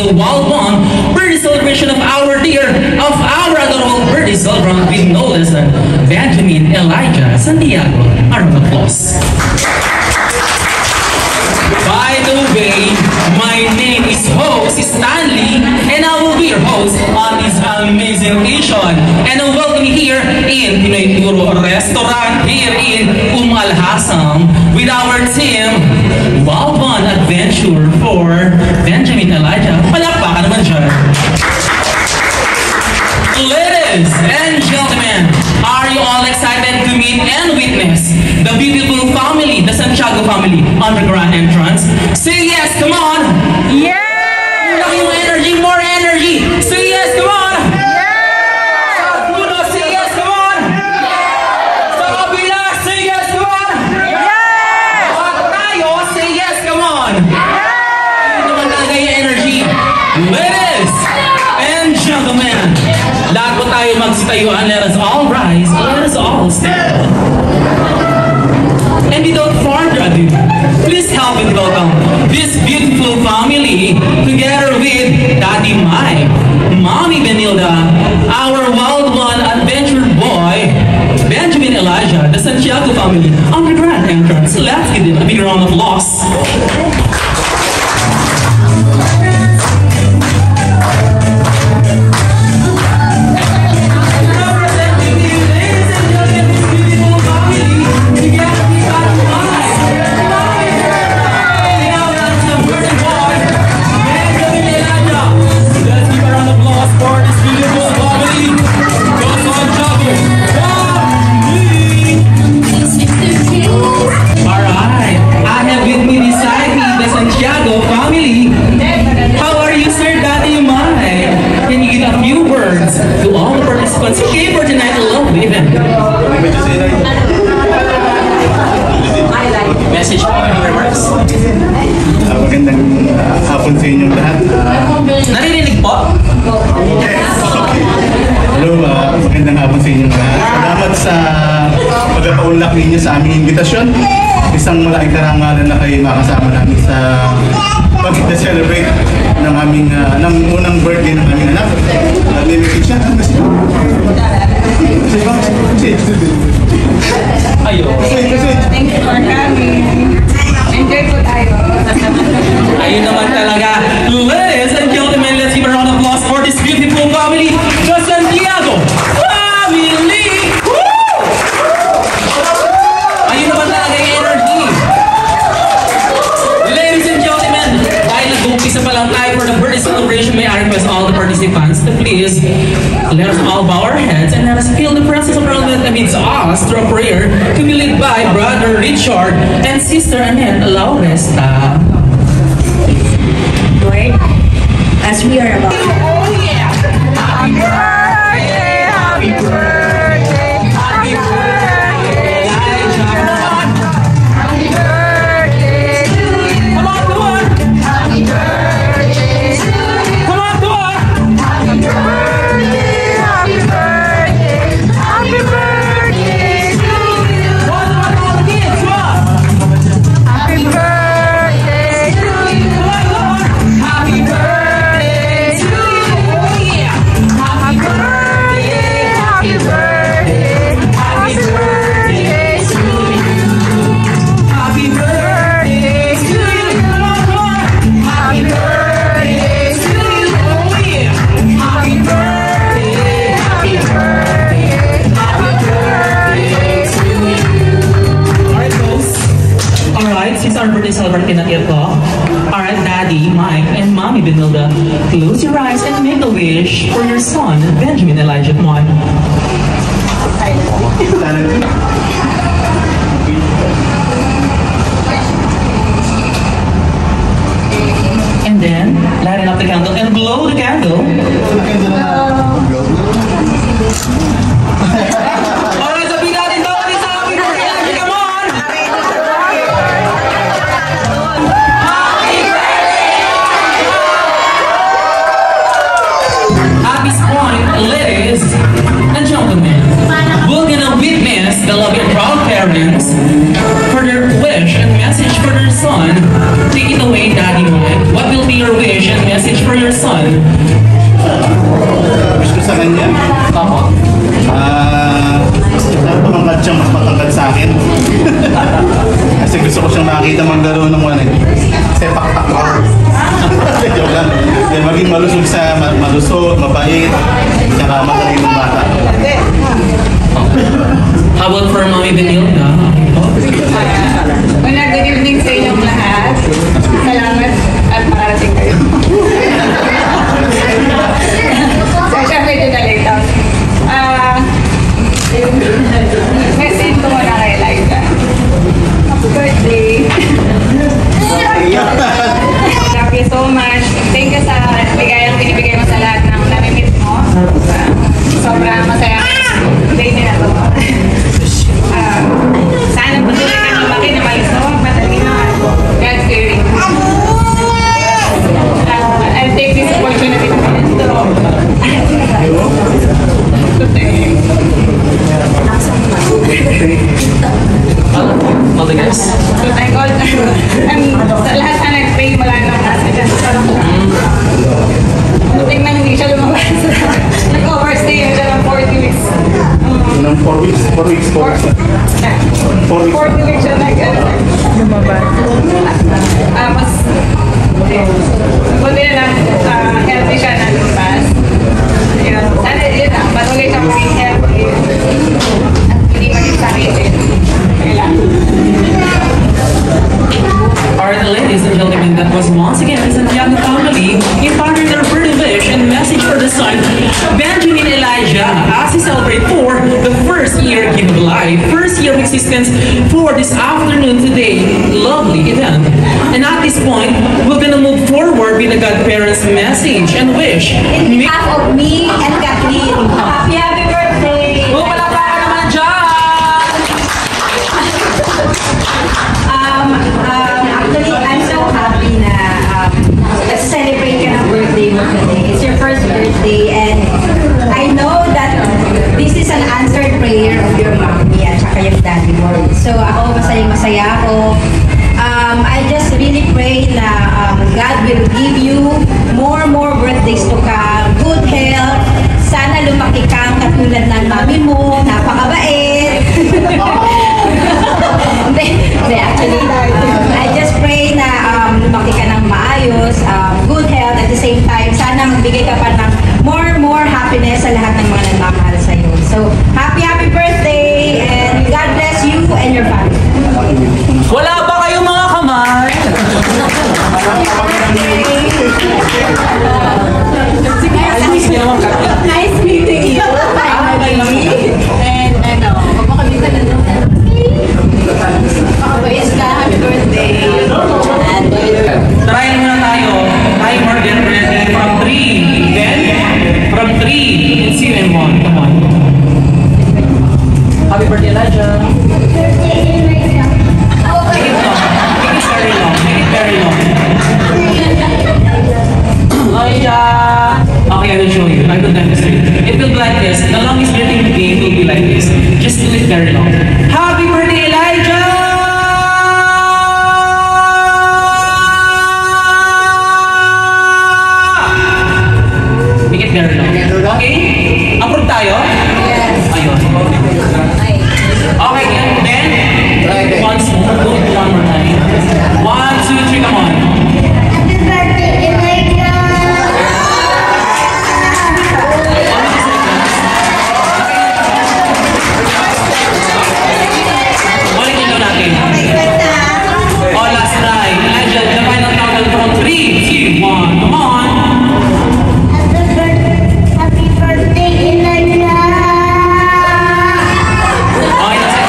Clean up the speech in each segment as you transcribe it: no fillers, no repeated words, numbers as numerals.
beautiful wild one birthday celebration of our adorable birthday celebrant with no less than Benjamin Elijah Santiago. A round of applause. By the way, my name is host Stanley, and I will be your host on this amazing occasion. And I welcome you here in Pinoy Puro Restaurant here in Al Hassan with our team, Wild One Adventure for Benjamin Elijah. Palakpakan naman dyan. Ladies and gentlemen, are you all excited to meet and witness the beautiful family, the Santiago family, on the grand entrance? Say yes, come on! Yeah! More energy, more energy! Say yes, come on! Yeah! Sa puno, say yes, come on! Yeah! Sa kabila, say yes, come on! Yeah! Sa tayo, say yes, come on! Yeah! Ano naman talaga yung energy? Ladies and gentlemen, lahat po tayo magsitayuan. Let us all rise. Let us all stand. And without further ado, please help me welcome this beautiful family together with Daddy Mike, Mommy Benilda, our wild one adventure boy, Benjamin Elijah, the Santiago family on the grand entrance. Let's give them a big round of applause. Okay, for tonight, a lovely event. Message po kami remarks. Magandang hapon sa inyong lahat. Naririnig po? Yes, okay. Hello, magandang hapon sa inyong lahat. Salamat sa pagkapaunlak ninyo sa aming imbitasyon. Isang malaking karangalan na kayo makasama namin sa pag-celebrate ng aming ng unang birthday ng aming anak. Limited siya. Ano ba siya? Ayun. Thank you for coming. Enjoy po tayo. Ayun naman talaga. Ladies and gentlemen, let's give a round of applause for this beautiful family, the Santiago family! Woo! Ayun naman talaga yung energy. Ladies and gentlemen, dahil nag-umpisa pa lang tayo for the birthday celebration, may I request all the participants to please let us all bow our heads and let us feel the presence of our Lord amidst us through a prayer to be led by Brother Richard and Sister Annette Lauresta. Lord, as we are about to... Oh yeah! Happy birthday! Happy birthday! Happy birthday! Happy birthday to you! Come on, come on! Happy birthday to you! Come on, come on! Happy birthday! Happy birthday! Happy birthday to you! One again, come on! Happy birthday to you! Happy birthday to you! Oh yeah! Happy birthday! Happy birthday! Happy birthday to you! Happy birthday to you! Come on, come on! Happy birthday to you! Oh yeah! Happy birthday! Happy birthday! Happy birthday to you! Alright, folks. Alright, since our birthday celebration na ito, alright, Daddy, Mike, and Mommy Benilda, close your eyes and make a wish for your son, Benjamin Elijah Mon. And then, light up the candle and blow the candle. Alright, sabihin natin daw ulit sa happy birthday. Come on! At this point, ladies and gentlemen, we're gonna witness the loving proud parents for their wish and message for their son. Take it away, Daddy Mike. What will be your wish and message for your son? yan. Tama. Tumangkad siyang mas matangkad sa akin. Kasi gusto ko siyang nakita maglaro ng sepak takraw. Joke lang. Maging malusog malusog, mabait, tsaka magaling ng bata. How about for Mami Benilda? Una, good evening sa inyong lahat. Salamat at makarating kayo. So, siya medyo na-late out. Message ko muna kay Liza. Happy birthday! Thank you so much. Thank you sa bigayang pinibigay mo sa lahat ng namimit mo. Sobrang masaya day nila to. Sana patuloy ka ng laki na malusog, matalino, God-fearing. I'll take this opportunity to All the guys? to thank all sa lahat na nag-pray mula nung nasa dyan sa sarap na. Tingnan hindi siya lumabas. Nag-overstay yun siya ng 40 weeks. Ng 4 weeks. 4 weeks siya lumabas. Mas buti na lang healthy siya na lumabas. Sana yun lang, patuloy siya maging healthy. At hindi maging sakit. Alright, ladies and gentlemen, that was once again the Santiago family imparting their birthday wish and message for the son, Benjamin Elijah, as he celebrates for the first year Give Life, first year of existence for this afternoon today. Lovely event. And at this point, we're gonna move forward with the godparents' message and wish. In behalf of me and Kathleen, happy birthday! Oh, palakpakan naman dyan! Actually, I'm so happy na celebrate ka ng birthday mo today. It's your first birthday and I know that this is an answered prayer of your mommy at saka yung daddy mo. So ako, masaya ako. I just really pray na God will give you more birthdays to come, good health. Sana lumaki kang katulad ng mami mo, napakabait. Actually, I just pray na lumaki ka ng maayos, good health, at the same time, sana magbigay ka pa ng more happiness sa lahat ng mga nagmamahal sa'yo. So, happy birthday, and God bless you and your family. Wala ba kayong mga kamay? Nice meeting you. And magpakabita na nung pakabais ka, happy birthday. And Try muna tayo. Timer, get ready. From 3. Then, from 3. And see you in 1. Come on. Happy birthday, Elijah. Make it long. Make it very long. Make it very long. Elijah. Okay, I will show you. I will demonstrate. It will be like this. The longest birthday in the game will be like this. Just do it very long. Happy birthday, Elijah! Make it very long. Okay? Approve tayo? yes. Ayun. Okay, and then, once more. Do it one more time. 1, 2, 3, come on. Ulitin lang natin. Oh, last try. Elijah, the final countdown from 3, 2, 1. Come on. Okay, that's it.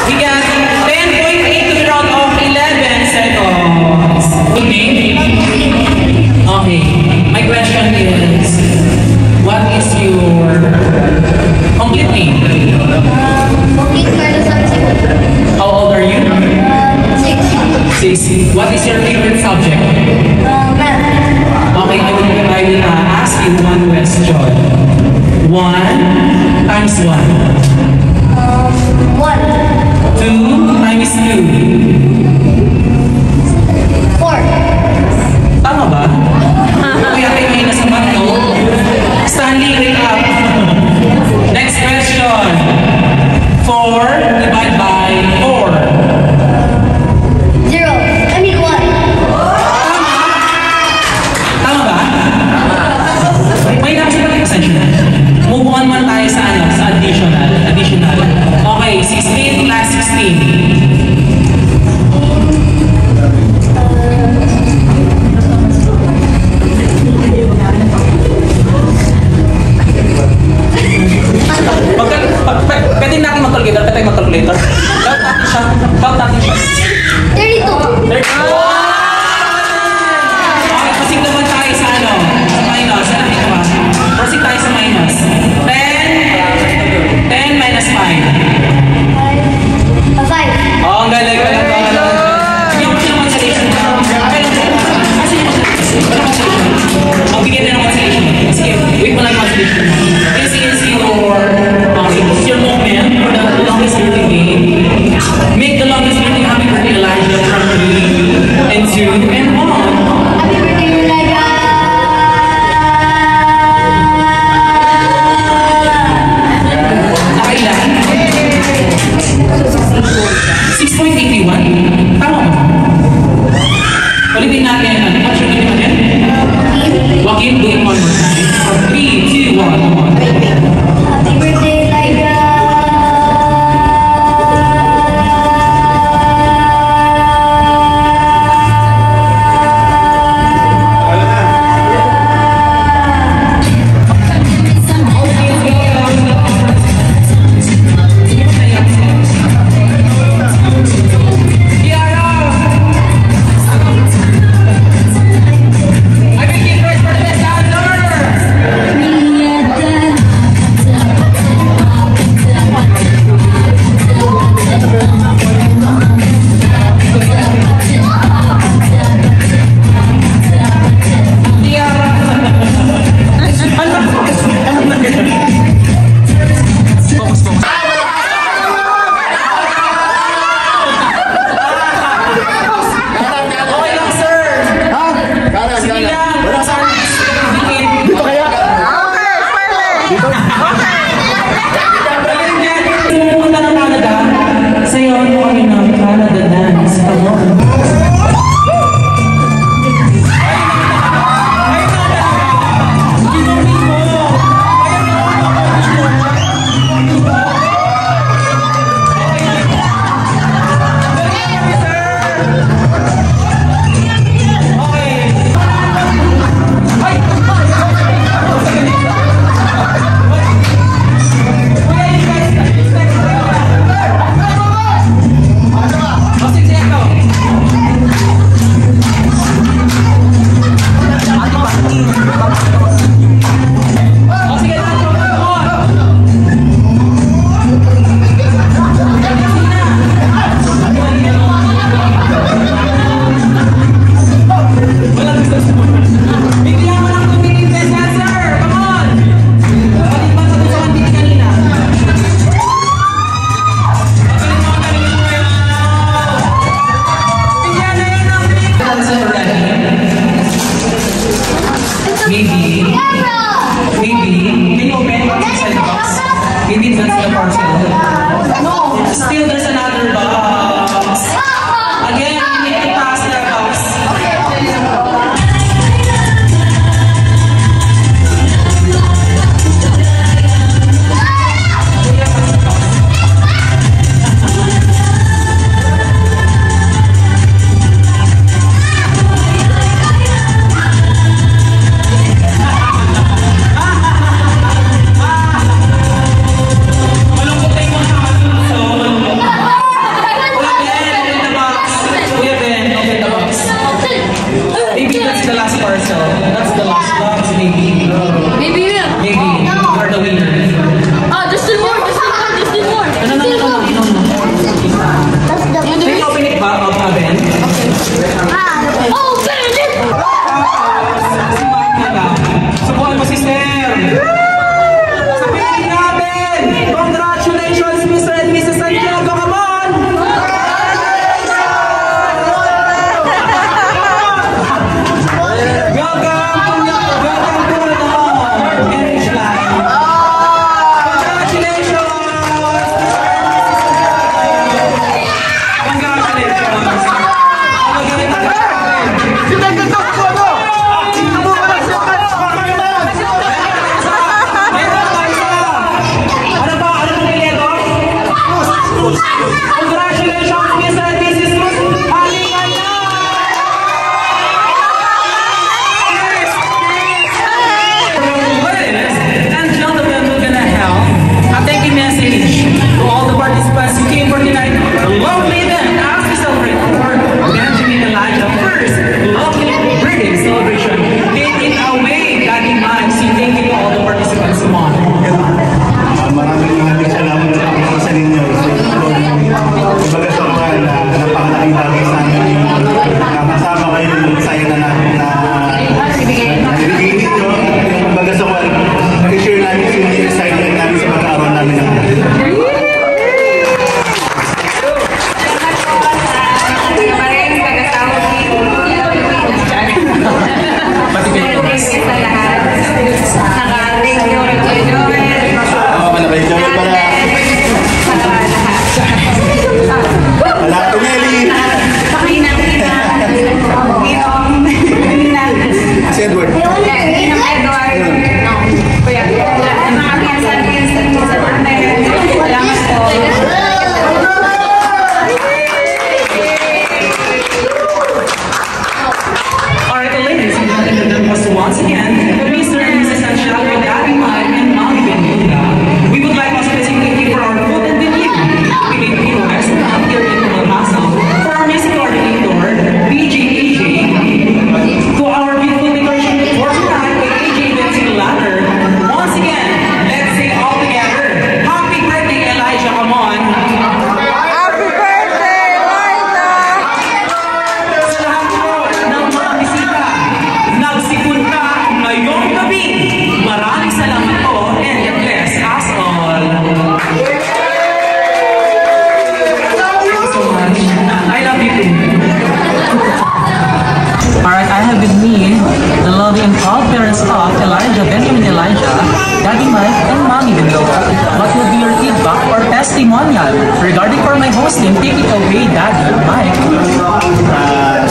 We got 10.8 to the round of 11 seconds. Good name? Okay. My question is, what is your complete name? How old are you? 6. What is your favorite subject? Okay, I will ask you one question. 1 times 1. 2 times 2. Tama ba? Kaya kayo ngayon nasa bato. go on, go on. Wait. Happy birthday, Liga! testimonial regarding for my hosting. Take it away, Daddy Mike.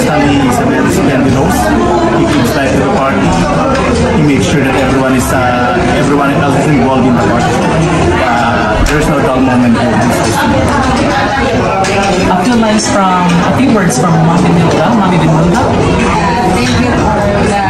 Stanley is a very splendid host. He gives life to the party. He makes sure that everyone else is involved in the party. There's no dull moment. A few words from Mami Binulga. Thank you for the